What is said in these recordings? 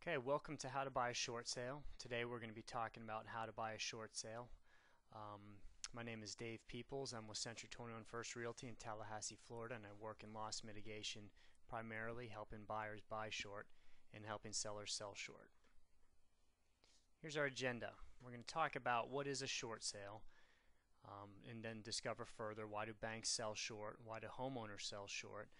Okay, welcome to How to Buy a Short Sale. Today we're going to be talking about how to buy a short sale. My name is Dave Peoples. I'm with Century 21 First Realty in Tallahassee, Florida, and I work in loss mitigation, primarily helping buyers buy short and helping sellers sell short. Here's our agenda. We're going to talk about what is a short sale, and then discover further why do banks sell short, why do homeowners sell short,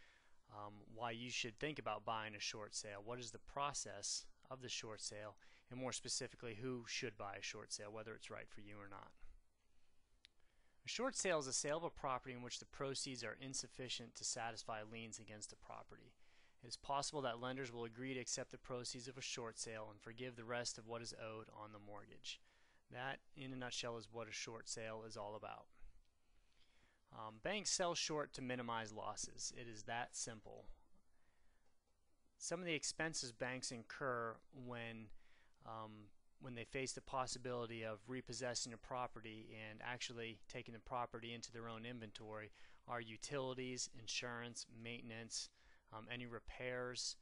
why you should think about buying a short sale, what is the process of the short sale, and more specifically, who should buy a short sale, whether it's right for you or not. A short sale is a sale of a property in which the proceeds are insufficient to satisfy liens against the property. It is possible that lenders will agree to accept the proceeds of a short sale and forgive the rest of what is owed on the mortgage. That, in a nutshell, is what a short sale is all about. Banks sell short to minimize losses. It is that simple. Some of the expenses banks incur when they face the possibility of repossessing a property and actually taking the property into their own inventory are utilities, insurance, maintenance, any repairs.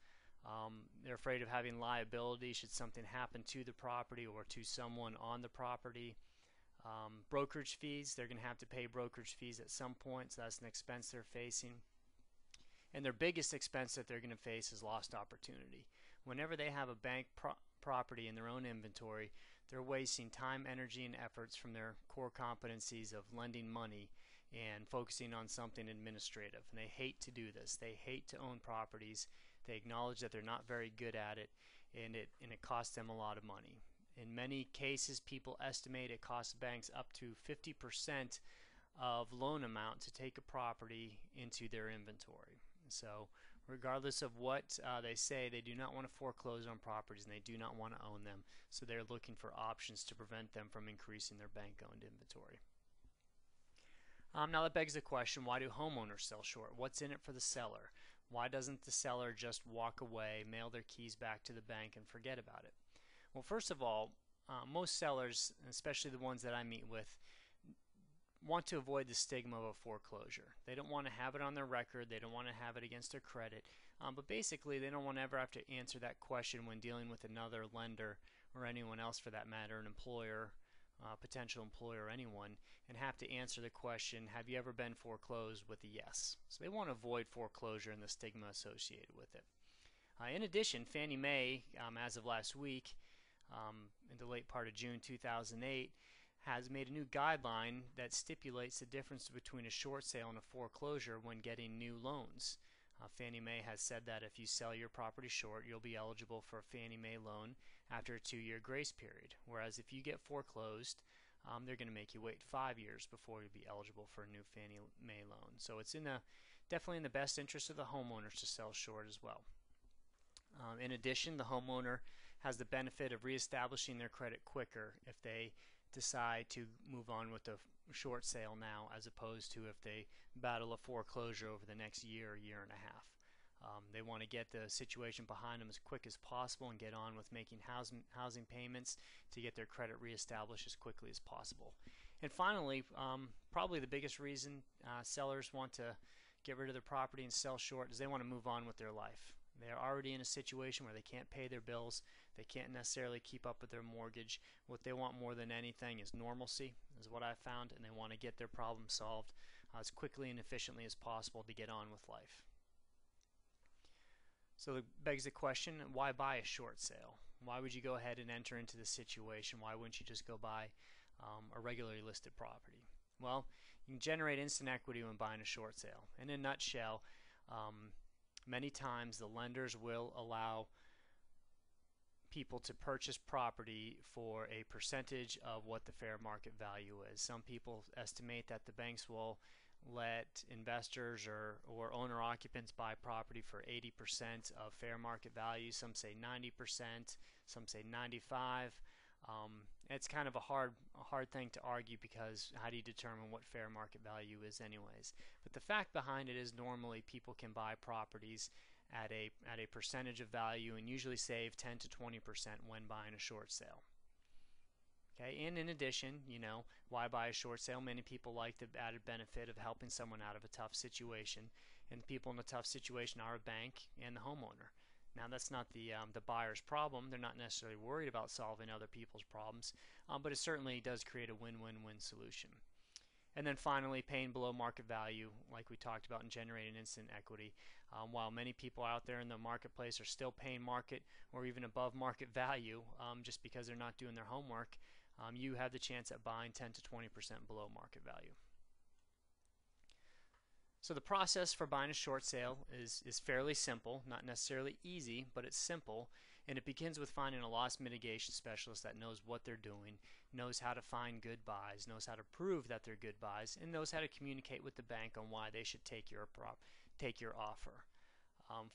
They're afraid of having liability should something happen to the property or to someone on the property. Brokerage fees, they're going to have to pay brokerage fees at some point, so that's an expense they're facing. And their biggest expense that they're going to face is lost opportunity. Whenever they have a bank property in their own inventory, they're wasting time, energy, and efforts from their core competencies of lending money and focusing on something administrative. And they hate to do this. They hate to own properties. They acknowledge that they're not very good at it, and it costs them a lot of money. In many cases, people estimate it costs banks up to 50% of loan amount to take a property into their inventory. So regardless of what they say, they do not want to foreclose on properties and they do not want to own them. So they're looking for options to prevent them from increasing their bank-owned inventory. Now that begs the question, why do homeowners sell short? What's in it for the seller? Why doesn't the seller just walk away, mail their keys back to the bank, and forget about it? Well, first of all, most sellers, especially the ones that I meet with, want to avoid the stigma of a foreclosure. They don't want to have it on their record. They don't want to have it against their credit. But basically, they don't want to ever have to answer that question when dealing with another lender or anyone else for that matter, an employer, potential employer, or anyone, and have to answer the question, have you ever been foreclosed, with a yes. So they want to avoid foreclosure and the stigma associated with it. In addition, Fannie Mae, as of last week, in the late part of June 2008, has made a new guideline that stipulates the difference between a short sale and a foreclosure when getting new loans. Fannie Mae has said that if you sell your property short, you'll be eligible for a Fannie Mae loan after a 2-year grace period. Whereas if you get foreclosed, they're going to make you wait 5 years before you'll be eligible for a new Fannie Mae loan. So it's definitely in the best interest of the homeowners to sell short as well. In addition, the homeowner has the benefit of reestablishing their credit quicker if they decide to move on with the short sale now, as opposed to if they battle a foreclosure over the next year or year and a half. They want to get the situation behind them as quick as possible and get on with making housing payments to get their credit reestablished as quickly as possible. And finally, probably the biggest reason sellers want to get rid of their property and sell short is they want to move on with their life. They're already in a situation where they can't pay their bills. They can't necessarily keep up with their mortgage. What they want more than anything is normalcy, is what I've found, and they want to get their problem solved as quickly and efficiently as possible to get on with life. So it begs the question, why buy a short sale? Why would you go ahead and enter into this situation? Why wouldn't you just go buy a regularly listed property? Well, you can generate instant equity when buying a short sale. In a nutshell, many times the lenders will allow people to purchase property for a percentage of what the fair market value is. Some people estimate that the banks will let investors or owner occupants buy property for 80% of fair market value. Some say 90%, some say 95%. It's kind of a hard thing to argue, because how do you determine what fair market value is anyways? But the fact behind it is normally people can buy properties at a percentage of value and usually save 10 to 20% when buying a short sale. Okay, and in addition, why buy a short sale? Many people like the added benefit of helping someone out of a tough situation, and the people in a tough situation are a bank and the homeowner. Now that's not the buyer's problem. They're not necessarily worried about solving other people's problems, but it certainly does create a win-win-win solution. And then finally, paying below market value, like we talked about, and generating instant equity. While many people out there in the marketplace are still paying market or even above market value just because they're not doing their homework, you have the chance at buying 10 to 20% below market value. So the process for buying a short sale is fairly simple, not necessarily easy, but it's simple, and it begins with finding a loss mitigation specialist that knows what they're doing, knows how to find good buys, knows how to prove that they're good buys, and knows how to communicate with the bank on why they should take your offer.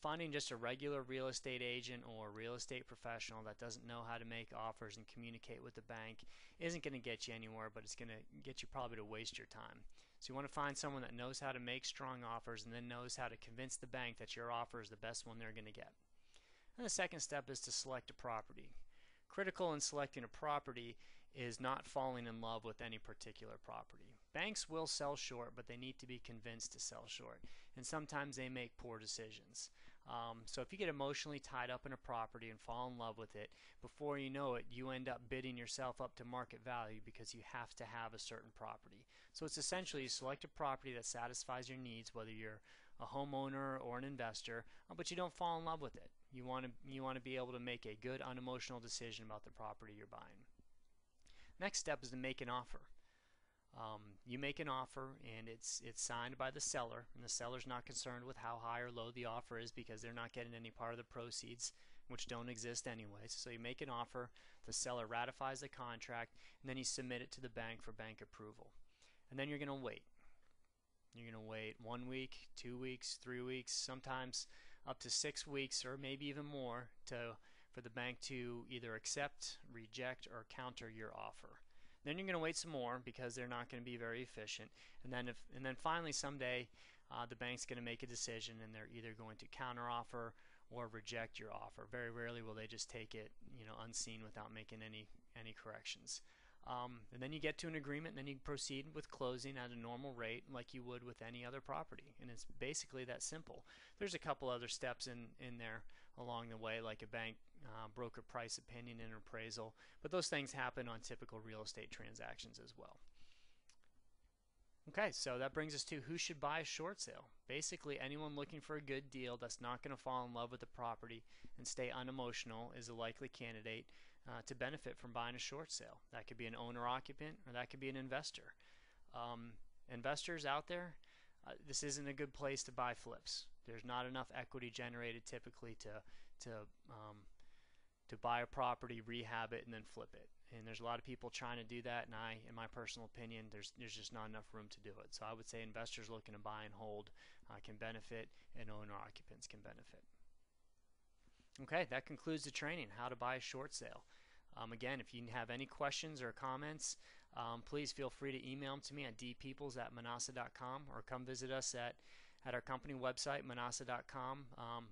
Finding just a regular real estate agent or real estate professional that doesn't know how to make offers and communicate with the bank isn't going to get you anywhere, but it's going to get you probably to waste your time. So you want to find someone that knows how to make strong offers and then knows how to convince the bank that your offer is the best one they're going to get. And the second step is to select a property. Critical in selecting a property is not falling in love with any particular property. Banks will sell short, but they need to be convinced to sell short, and sometimes they make poor decisions. So if you get emotionally tied up in a property and fall in love with it, before you know it, you end up bidding yourself up to market value because you have to have a certain property. So it's essentially you select a property that satisfies your needs, whether you're a homeowner or an investor, but you don't fall in love with it. You want to be able to make a good, unemotional decision about the property you're buying. Next step is to make an offer. You make an offer and it's signed by the seller, and the seller's not concerned with how high or low the offer is because they're not getting any part of the proceeds, which don't exist anyways. So you make an offer, the seller ratifies the contract, and then you submit it to the bank for bank approval. And then you're going to wait. You're going to wait 1 week, 2 weeks, 3 weeks, sometimes up to 6 weeks or maybe even more for the bank to either accept, reject, or counter your offer. Then you're going to wait some more because they're not going to be very efficient. And then finally someday the bank's going to make a decision and they're either going to counteroffer or reject your offer. Very rarely will they just take it, unseen without making any corrections. And then you get to an agreement, and then you proceed with closing at a normal rate like you would with any other property. And it's basically that simple. There's a couple other steps in there along the way, like a bank broker price opinion and appraisal, but those things happen on typical real estate transactions as well. Okay, so that brings us to who should buy a short sale. Basically, anyone looking for a good deal that's not going to fall in love with the property and stay unemotional is a likely candidate to benefit from buying a short sale. That could be an owner-occupant or that could be an investor. Investors out there, this isn't a good place to buy flips. There's not enough equity generated typically to buy a property, rehab it, and then flip it. And there's a lot of people trying to do that, and in my personal opinion, there's just not enough room to do it. So I would say investors looking to buy and hold can benefit, and owner-occupants can benefit. Okay, that concludes the training, how to buy a short sale. Again, if you have any questions or comments, please feel free to email them to me at dpeoples@manasa.com or come visit us at our company website, manasa.com,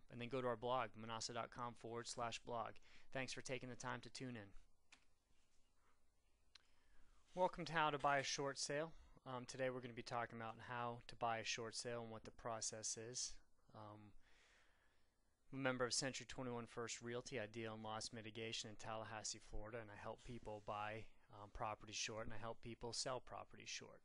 and then go to our blog, manasa.com/blog. Thanks for taking the time to tune in. Welcome to How to Buy a Short Sale. Today we're going to be talking about how to buy a short sale and what the process is. I'm a member of Century 21 First Realty. I deal in loss mitigation in Tallahassee, Florida, and I help people buy properties short, and I help people sell properties short.